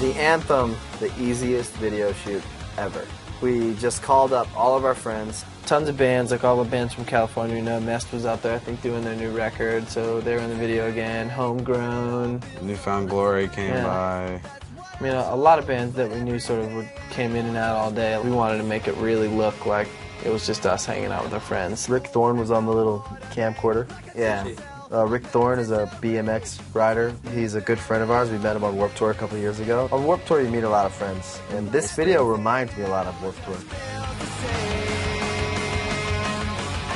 The Anthem, the easiest video shoot ever. We just called up all of our friends. Tons of bands, like all the bands from California. You know, Mest was out there, I think, doing their new record, so they were in the video again. Homegrown. New Found Glory came by. I mean, a lot of bands that we knew sort of came in and out all day. We wanted to make it really look like it was just us hanging out with our friends. Rick Thorne was on the little camcorder. Yeah. Rick Thorne is a BMX rider. He's a good friend of ours. We met him on Warped Tour a couple of years ago. On Warped Tour, you meet a lot of friends, and this video reminds me a lot of Warped Tour.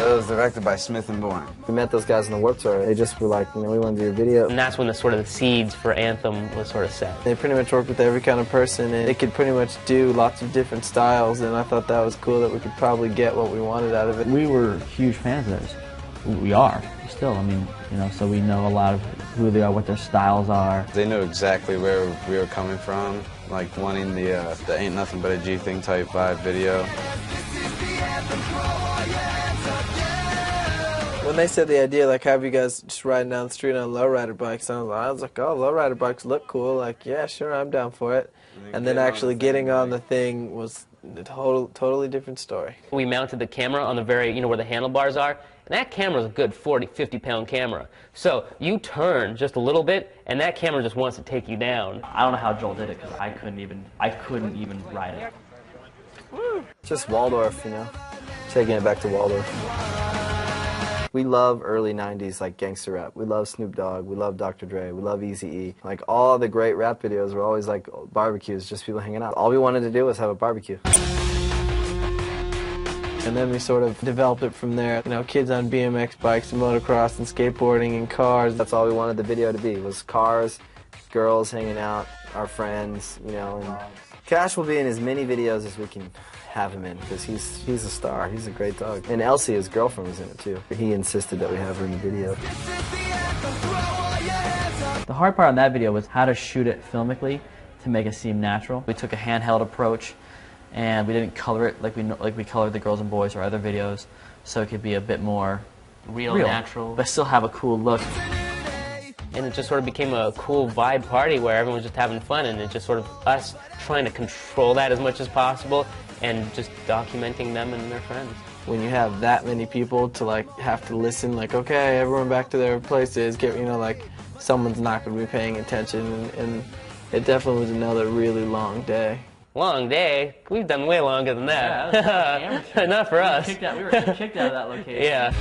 It was directed by Smith and Bourne. We met those guys on the Warped Tour. They just were like, you know, we want to do a video. And that's when the seeds for Anthem was sort of set. They pretty much worked with every kind of person, and they could pretty much do lots of different styles, and I thought that was cool that we could probably get what we wanted out of it. We were huge fans of theirs. We are still. I mean, you know, so we know a lot of who they are, what their styles are. They knew exactly where we were coming from, like wanting the Ain't Nothing But a G Thing type vibe video. When they said the idea, like, have you guys just riding down the street on lowrider bikes, I was like, oh, lowrider bikes look cool. Like, yeah, sure, I'm down for it. And then actually getting on the thing was a totally different story. We mounted the camera on the very, you know, where the handlebars are. And that camera's a good 40, 50-pound camera. So you turn just a little bit, and that camera just wants to take you down. I don't know how Joel did it, because I couldn't even ride it. Just Waldorf, you know, taking it back to Waldorf. We love early 90s, like, gangster rap. We love Snoop Dogg, we love Dr. Dre, we love Eazy-E. Like, all the great rap videos were always like barbecues, just people hanging out. All we wanted to do was have a barbecue. And then we sort of developed it from there. You know, kids on BMX bikes and motocross and skateboarding and cars. That's all we wanted the video to be, was cars, girls hanging out, our friends, you know. And Cash will be in as many videos as we can have him in, because he's a star. He's a great dog. And Elsie, his girlfriend, was in it too. He insisted that we have her in the video. The hard part on that video was how to shoot it filmically to make it seem natural. We took a handheld approach, and we didn't color it like we colored the Girls and Boys or other videos, so it could be a bit more real, natural, but still have a cool look. And it just sort of became a cool vibe party where everyone was just having fun, and it's just sort of us trying to control that as much as possible and just documenting them and their friends. When you have that many people to, like, have to listen, like, okay, everyone back to their places, get, you know, like, someone's not going to be paying attention, and it definitely was another really long day. Long day? We've done way longer than that. Yeah, not for us. We were kicked out of that location. Yeah.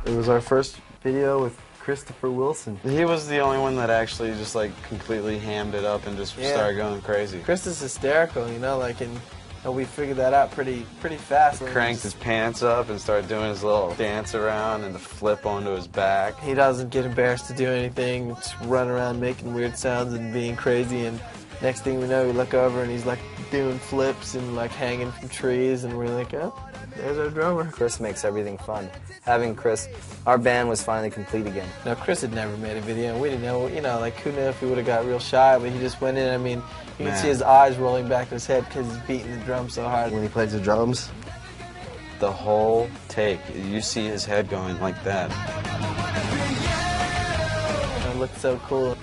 It was our first video with Christopher Wilson. He was the only one that actually just like completely hammed it up and just started going crazy. Chris is hysterical, you know, like, and we figured that out pretty fast. Cranked his pants up and started doing his little dance around and the flip onto his back. He doesn't get embarrassed to do anything, just run around making weird sounds and being crazy, and next thing we know, we look over and he's like doing flips and like hanging from trees, and we're like, oh, there's our drummer. Chris makes everything fun. Having Chris, our band was finally complete again. Now, Chris had never made a video, and we didn't know, you know, like, who knew if he would have got real shy, but he just went in. I mean, you can see his eyes rolling back to his head because he's beating the drum so hard. When he plays the drums, the whole take, you see his head going like that. It looked so cool.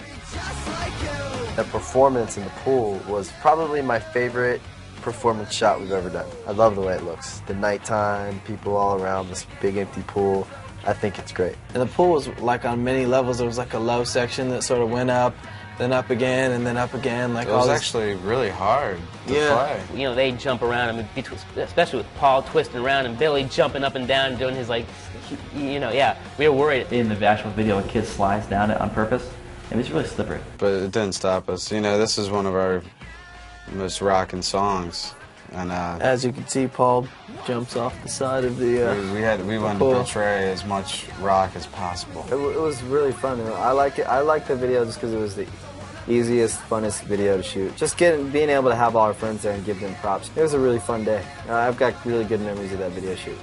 that performance in the pool was probably my favorite performance shot we've ever done. I love the way it looks. The nighttime, people all around this big empty pool. I think it's great. And the pool was like on many levels. There was like a low section that sort of went up, then up again, and then up again. Like it was actually really hard to play. You know, they jump around, I mean, especially with Paul twisting around and Billy jumping up and down and doing his, like, you know, yeah. We were worried. In the actual video, a kid slides down it on purpose. It was really slippery. But it didn't stop us. You know, this is one of our most rocking songs. And as you can see, Paul jumps off the side of the we wanted to portray as much rock as possible. It was really fun. I like it. I like the video just because it was the easiest, funnest video to shoot. Just being able to have all our friends there and give them props. It was a really fun day. I've got really good memories of that video shoot.